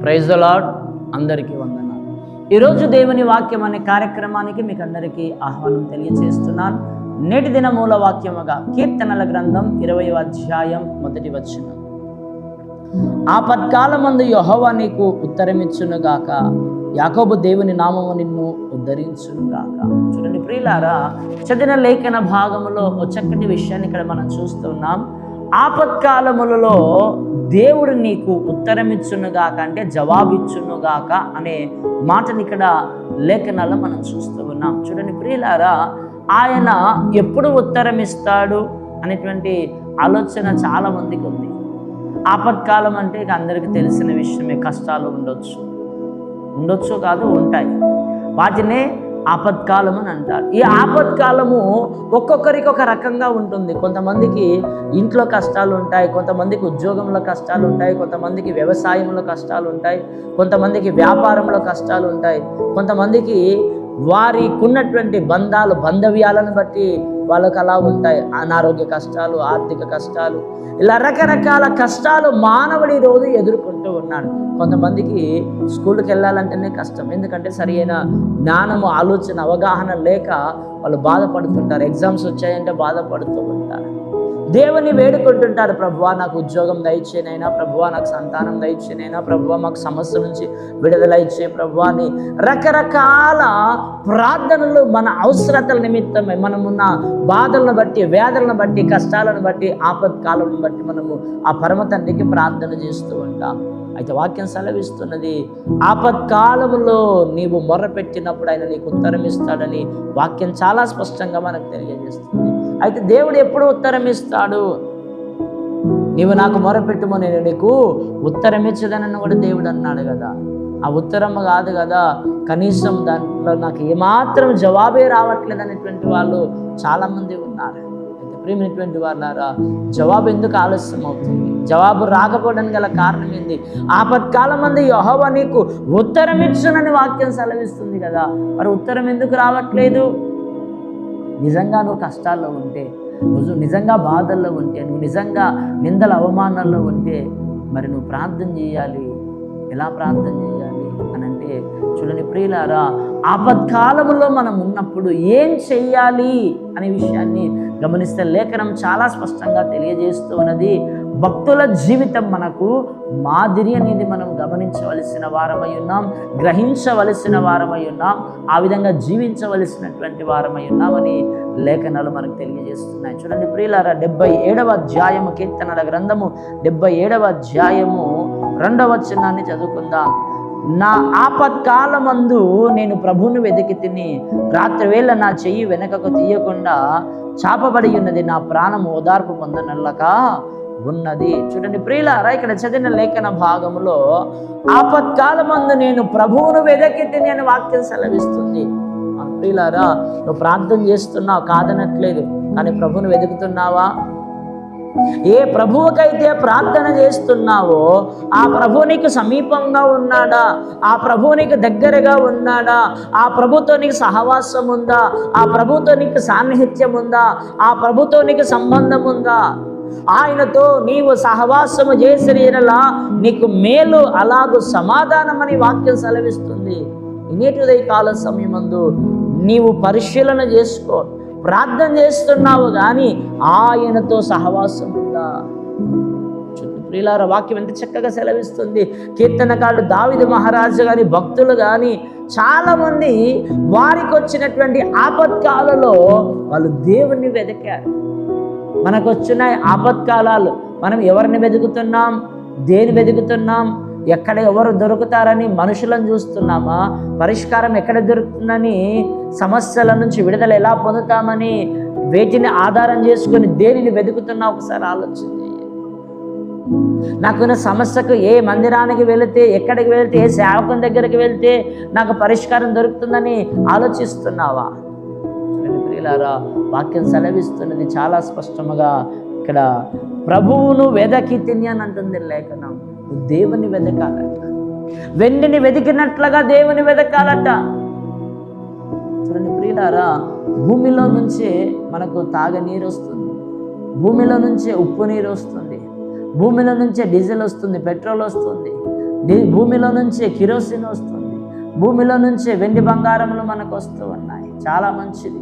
Praise the lord. అందరికీ వందనాలు. ఈరోజు దేవుని వాక్యం అనే కార్యక్రమానికి మీకు అందరికీ ఆహ్వానం తెలియజేస్తున్నాను. నేటి దిన మూల వాక్యముగా కీర్తనల గ్రంథం 20వ అధ్యాయం 1వ వచనం. ఆపత్కాలమందు యెహోవా నీకు ఉత్తరమిచ్చునుగాక, యాకోబు దేవుని నామము నిన్ను ఉద్ధరించునుగాక. చూడండి ప్రియులారా, చదివిన లేఖన భాగములో ఒక చక్కటి విషయాన్ని ఇక్కడ మనం చూస్తున్నాం. ఆపత్కాలములలో దేవుడు నీకు ఉత్తరమిచ్చునుగాక అంటే జవాబిచ్చునుగాక అనే మాటని ఇక్కడ లేఖనాల్లో మనం చూస్తూ ఉన్నాం. చూడండి ప్రియులారా, ఆయన ఎప్పుడు ఉత్తరమిస్తాడు అనేటువంటి ఆలోచన చాలా మందికి ఉంది. ఆపత్కాలం అంటే ఇక అందరికీ తెలిసిన విషయమే. కష్టాలు ఉండొచ్చు కాదు, ఉంటాయి. వాటినే ఆపత్కాలం అని అంటారు. ఈ ఆపత్కాలము ఒక్కొక్కరికి ఒక రకంగా ఉంటుంది. కొంతమందికి ఇంట్లో కష్టాలు ఉంటాయి, కొంతమందికి ఉద్యోగంలో కష్టాలు ఉంటాయి, కొంతమందికి వ్యవసాయంలో కష్టాలు ఉంటాయి, కొంతమందికి వ్యాపారంలో కష్టాలు ఉంటాయి, కొంతమందికి వారికి ఉన్నటువంటి బంధవ్యాలను బట్టి వాళ్ళకు అలా ఉంటాయి. అనారోగ్య కష్టాలు, ఆర్థిక కష్టాలు, ఇలా రకరకాల కష్టాలు మానవుడి రోజు ఎదుర్కొంటూ ఉన్నాడు. కొంతమందికి స్కూల్కి వెళ్ళాలంటేనే కష్టం, ఎందుకంటే సరి అయిన జ్ఞానము, ఆలోచన, అవగాహన లేక వాళ్ళు బాధపడుతుంటారు. ఎగ్జామ్స్ వచ్చాయంటే బాధపడుతూ ఉంటారు. దేవుని వేడుకుంటుంటారు, ప్రభువా నాకు ఉద్యోగం దయచేనైనా, ప్రభువా నాకు సంతానం దయచేనైనా, ప్రభువా మాకు సమస్య నుంచి విడుదల ఇచ్చే ప్రభువా అని రకరకాల ప్రార్థనలు మన అవసరతల నిమిత్తమై, మనమున్న బాధలను బట్టి, వేదనలను బట్టి, కష్టాలను బట్టి, ఆపత్కాలను బట్టి మనము ఆ పరమ తండ్రికి ప్రార్థన చేస్తూ ఉంటాం. అయితే వాక్యం సెలవిస్తున్నది, ఆపత్కాలంలో నీవు మొర్రపెట్టినప్పుడు ఆయన నీకు ఉత్తరం ఇస్తాడని వాక్యం చాలా స్పష్టంగా మనకు తెలియజేస్తుంది. అయితే దేవుడు ఎప్పుడు ఉత్తరం ఇస్తాడు? నీవు నాకు మొరపెట్టుమో, నేను నీకు ఉత్తరం ఇచ్చదనని కూడా దేవుడు అన్నాడు కదా. ఆ ఉత్తరం కాదు కదా, కనీసం దాంట్లో నాకు ఏమాత్రం జవాబే రావట్లేదు అనేటువంటి వాళ్ళు చాలామంది ఉన్నారు. అయితే ప్రియమైనటువంటి వాళ్ళారా, జవాబు ఎందుకు ఆలస్యం అవుతుంది? జవాబు రాకపోవడానికి గల కారణం ఏంది? ఆపత్కాలం మంది యెహోవా నీకు ఉత్తరం ఇచ్చునని వాక్యం సెలవిస్తుంది కదా. మరి ఉత్తరం ఎందుకు రావట్లేదు? నిజంగా నువ్వు కష్టాల్లో ఉంటే, నువ్వు నిజంగా బాధల్లో ఉంటే, నువ్వు నిజంగా నిందల అవమానాల్లో ఉంటే మరి నువ్వు ప్రార్థన చేయాలి. ఎలా ప్రార్థన చేయాలి అని అంటే, చూడండి ప్రియులారా, ఆపత్కాలంలో మనం ఉన్నప్పుడు ఏం చెయ్యాలి అనే విషయాన్ని గమనిస్తే లేఖనం చాలా స్పష్టంగా తెలియజేస్తూ ఉన్నది. భక్తుల జీవితం మనకు మాదిరి అనేది మనం గమనించవలసిన వారమై ఉన్నాం, గ్రహించవలసిన వారమై ఉన్నాం, ఆ విధంగా జీవించవలసినటువంటి వారమై ఉన్నామని లేఖనాలు మనకు తెలియజేస్తున్నాయి. చూడండి ప్రియులారా, 77వ అధ్యాయము కీర్తనల గ్రంథము 77వ అధ్యాయము 2వ వచనాన్ని చదువుకుందాం. నా ఆపత్కాలమందు నేను ప్రభువును వెతికి తిని, రాత్రివేళ నా చెయ్యి వెనకకు తీయకుండా చాపబడి ఉన్నది, నా ప్రాణము ఓదార్పు పొందనల్లక ఉన్నది. చూడండి ప్రియులారా, ఇక్కడ చదివిన లేఖన భాగంలో ఆపత్కాలమందు నేను ప్రభువును వెతికి తిని అని వాక్యం సెలవిస్తుంది. ప్రియులారా, నువ్వు ప్రార్థన చేస్తున్నావు కాదనట్లేదు, కానీ ప్రభువును వెతుకుతున్నావా? ఏ ప్రభువుకైతే ప్రార్థన చేస్తున్నావో ఆ ప్రభువు నీకు సమీపంగా ఉన్నాడా? ఆ ప్రభువు నీకు దగ్గరగా ఉన్నాడా? ఆ ప్రభుతో నీకు సహవాసం ఉందా? ఆ ప్రభుతో నీకు సాన్నిహిత్యం ఉందా? ఆ ప్రభుతో నీకు సంబంధం ఉందా? ఆయనతో నీవు సహవాసము చేసినలా నీకు మేలు, అలాగూ సమాధానం అని వాక్యం సెలవిస్తుంది. నేటి ఉదయకాల సమయమందు నీవు పరిశీలన చేసుకో. ప్రార్థన చేస్తున్నావు కానీ ఆయనతో సహవాసం ఉందా? ప్రియులారా, వాక్యం ఎంత చక్కగా సెలవిస్తుంది. కీర్తనకారుడు దావీదు మహారాజు కానీ, భక్తులు కానీ చాలామంది వారికి వచ్చినటువంటి ఆపత్కాలలో వాళ్ళు దేవుణ్ణి వెతికారు. మనకు వచ్చిన ఆపత్కాలాలు మనం ఎవరిని వెతుకుతున్నాం? దేని వెతుకుతున్నాం? ఎక్కడ ఎవరు దొరుకుతారని మనుషులను చూస్తున్నామా? పరిష్కారం ఎక్కడ దొరుకుతుందని, సమస్యల నుంచి విడుదల ఎలా పొందుతామని వేటిని ఆధారం చేసుకుని దేనిని వెతుకుతున్నా ఒకసారి ఆలోచన చేయండి. నాకున్న సమస్యకు ఏ మందిరానికి వెళితే, ఎక్కడికి వెళితే, ఏ సేవకుని దగ్గరికి వెళ్తే నాకు పరిష్కారం దొరుకుతుందని ఆలోచిస్తున్నావా? ప్రియులారా, వాక్యం సెలవిస్తున్నది చాలా స్పష్టముగా. ఇక్కడ ప్రభువును వెదకి తిని అని అంటుంది లేఖనం. నువ్వు దేవుని వెదకాలట, వెండిని వెతికినట్లుగా దేవుని వెదకాలట. చూడండి ప్రియులారా, భూమిలో నుంచే మనకు తాగనీరు వస్తుంది, భూమిలో నుంచే ఉప్పు నీరు వస్తుంది, భూమిలో నుంచే డీజిల్ వస్తుంది, పెట్రోల్ వస్తుంది, భూమిలో నుంచే కిరోసిన్ వస్తుంది, భూమిలో నుంచే వెండి బంగారములు మనకు వస్తూ ఉన్నాయి. చాలా మంచిది.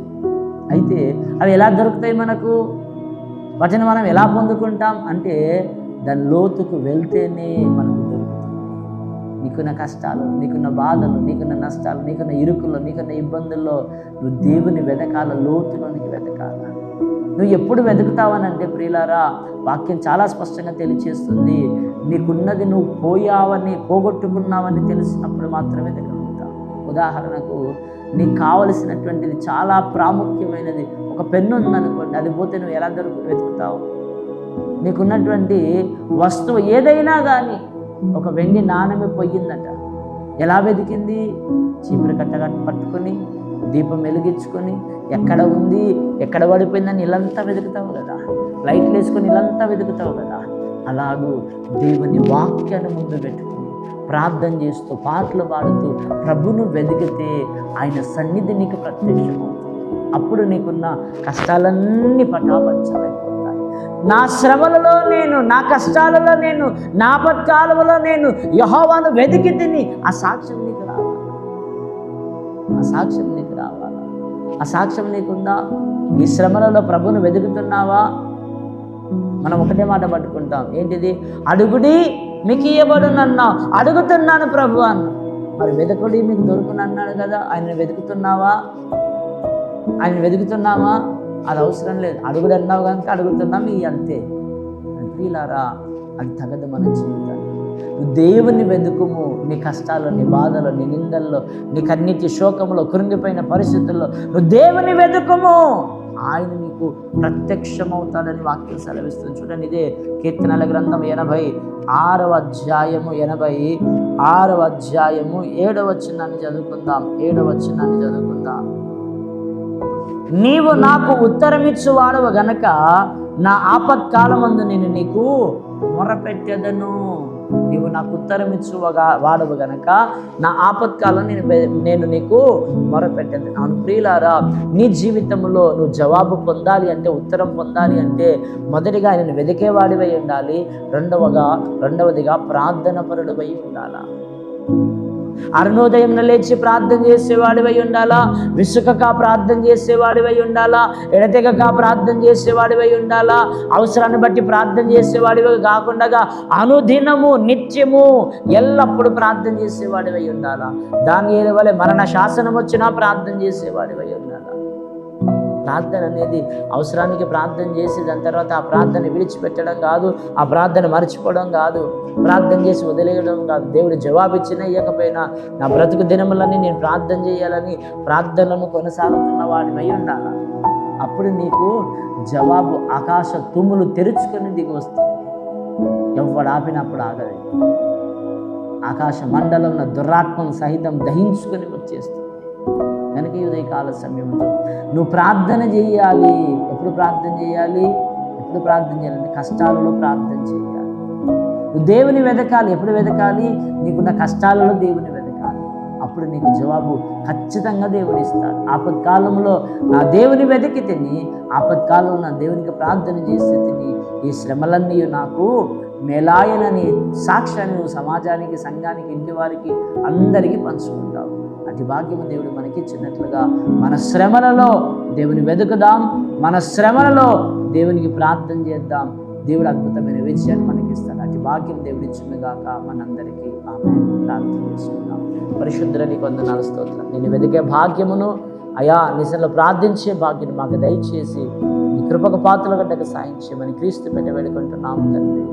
అయితే అవి ఎలా దొరుకుతాయి మనకు? వాటిని మనం ఎలా పొందుకుంటాం అంటే దాని లోతుకు వెళ్తేనే మనకు దొరుకుతుంది. నీకున్న కష్టాలు, నీకున్న బాధలు, నీకున్న నష్టాలు, నీకున్న ఇరుకుల్లో, నీకున్న ఇబ్బందుల్లో నువ్వు దేవుని వెతకాల, లోతులోనికి వెతకాల. నువ్వు ఎప్పుడు వెతుకుతావనంటే ప్రియులారా, వాక్యం చాలా స్పష్టంగా తెలియచేస్తుంది. నీకున్నది నువ్వు పోగొట్టుకున్నావని తెలిసినప్పుడు మాత్రమే వెతకగలుగుతావు. ఉదాహరణకు నీకు కావలసినటువంటిది చాలా ప్రాముఖ్యమైనది ఒక పెన్ను ఉందనుకోండి, అది పోతే నువ్వు ఎలా వెతుకుతావు? నీకున్నటువంటి వస్తువు ఏదైనా కానీ, ఒక వెండి నాణెమే పోయిందట, ఎలా వెతికింది? చీపురు కట్టగా పట్టుకొని దీపం వెలిగించుకొని ఎక్కడ ఉంది, ఎక్కడ పడిపోయిందని ఇల్లంతా వెతుకుతావు కదా, లైట్లు వేసుకొని ఇల్లంతా వెతుకుతావు కదా. అలాగూ దేవుని వాక్యాన్ని ముందు పెట్టుకుని ప్రార్థన చేస్తూ పాటలు పాడుతూ ప్రభును వెతికితే ఆయన సన్నిధి నీకు ప్రత్యక్షమవుతుంది. అప్పుడు నీకున్న కష్టాలన్నీ పటాపంచలైపోతాయి. నా శ్రమలలో నేను, నా కష్టాలలో నేను, నా ఆపత్కాలంలో నేను యెహోవాను వెతికి తిని ఆ సాక్ష్యం నీకు రావాలి. ఆ సాక్ష్యం నీకు రావాలా? ఆ సాక్ష్యం నీకుందా? ఈ శ్రమలలో ప్రభును వెతుకుతున్నావా? మనం ఒకటే మాట పట్టుకుంటాం, ఏంటిది? అడుగుడి మీకు ఇయ్యబడునన్నా, అడుగుతున్నాను ప్రభు అన్న. మరి వెతుకుడి మీకు దొరుకునన్నాడు కదా, ఆయన వెతుకుతున్నావా? ఆయన వెతుకుతున్నావా? అది అవసరం లేదు. అడుగుడు అన్నావు కనుక అడుగుతున్నాం, ఈ అంతే. ప్రియులారా, అది తగదు మన జీవితాన్ని. నువ్వు దేవుని వెతుకుము. నీ కష్టాల్లో, నీ బాధలో, నీ నిందల్లో, నీ కన్నీటి శోకంలో, కృంగిపోయిన పరిస్థితుల్లో నువ్వు దేవుని వెతుకుము. ఆయన నీకు ప్రత్యక్షమవుతాడని వాక్యం సెలవిస్తుంది. చూడండి, ఇదే కీర్తనల గ్రంథం 86వ అధ్యాయము 86వ అధ్యాయము 7వ వచనాన్ని చదువుకుందాం. 7వ వచనాన్ని చదువుకుందాం. నీవు నాకు ఉత్తరమిచ్చువాడవు గనక నా ఆపత్కాలమందు నేను నీకు మొరపెట్టెదను. నీవు నాకు వాడవు గనక నా ఆపత్కాలం నేను నీకు మొరపెట్టేది. అవును ప్రియులారా, నీ జీవితంలో నువ్వు జవాబు పొందాలి అంటే, ఉత్తరం పొందాలి అంటే, మొదటిగా ఆయనను వెతికేవాడివై ఉండాలి. రెండవదిగా ప్రార్థన పరుడివై ఉండాలా. అరుణోదయం లేచి ప్రార్థన చేసేవాడివై ఉండాలా, విసుకక ప్రార్థన చేసేవాడివై ఉండాలా, ఎడతెగక ప్రార్థన చేసేవాడివై ఉండాలా, అవసరాన్ని బట్టి ప్రార్థన చేసేవాడివై కాకుండా అనుదినము నిత్యము ఎల్లప్పుడూ ప్రార్థన చేసేవాడివై ఉండాలా. దానియేలు వలె మరణ శాసనం వచ్చినా ప్రార్థన చేసేవాడివై ఉండాలా. ప్రార్థన అనేది అవసరానికి ప్రార్థన చేసి దాని తర్వాత ఆ ప్రార్థన విడిచిపెట్టడం కాదు, ఆ ప్రార్థన మర్చిపోవడం కాదు, ప్రార్థన చేసి వదిలేయడం కాదు. దేవుడు జవాబిచ్చినా ఇవ్వకపోయినా నా బ్రతుకు దినములని నేను ప్రార్థన చేయాలని ప్రార్థనలను కొనసాగుతున్న వాడివై ఉండాలి. అప్పుడు నీకు జవాబు ఆకాశ తుమ్ములు తెరుచుకొని దిగి వస్తుంది. ఎవడు ఆపినప్పుడు ఆగదు. ఆకాశ మండలంలో దురాత్మను సహితం దహించుకొని వచ్చేస్తుంది. కనుక ఈ ఉదయకాల సమయంలో నువ్వు ప్రార్థన చేయాలి. ఎప్పుడు ప్రార్థన చేయాలి? అంటే కష్టాలలో ప్రార్థన చేయాలి. నువ్వు దేవుని వెతకాలి. ఎప్పుడు వెతకాలి? నీకున్న కష్టాలలో దేవుని వెతకాలి. అప్పుడు నీకు జవాబు ఖచ్చితంగా దేవుడు ఇస్తాడు. ఆపత్కాలంలో నా దేవుని వెతికి తిని, ఆపత్కాలంలో నా దేవునికి ప్రార్థన చేసి తిని, ఈ శ్రమలన్నీ నాకు మేలాయనని సాక్ష్యాన్ని నువ్వు సమాజానికి, సంఘానికి, ఇంటి వారికి అందరికీ పంచుకుంటావు. అతి భాగ్యము దేవుడు మనకి ఇచ్చినట్లుగా మన శ్రమలలో దేవుని వెతుకుదాం, మన శ్రమలలో దేవునికి ప్రార్థన చేద్దాం. దేవుడు అద్భుతమైన విజయాన్ని మనకి ఇస్తాడు. అతి భాగ్యం దేవుడు ఇచ్చింది గాక మనందరికీ. ఆమేన్. ప్రార్థన చేసుకుందాం. పరిశుద్ధుల నీకు వందనాలు, స్తోత్రం. నేను వెతికే భాగ్యమును అయా నిజంలో ప్రార్థించే భాగ్యం మాకు దయచేసి నీ కృపకు పాత్రల గడ్డకు సాయం చేయమని క్రీస్తు పెట్ట వేడుకుంటున్నాము తండ్రి.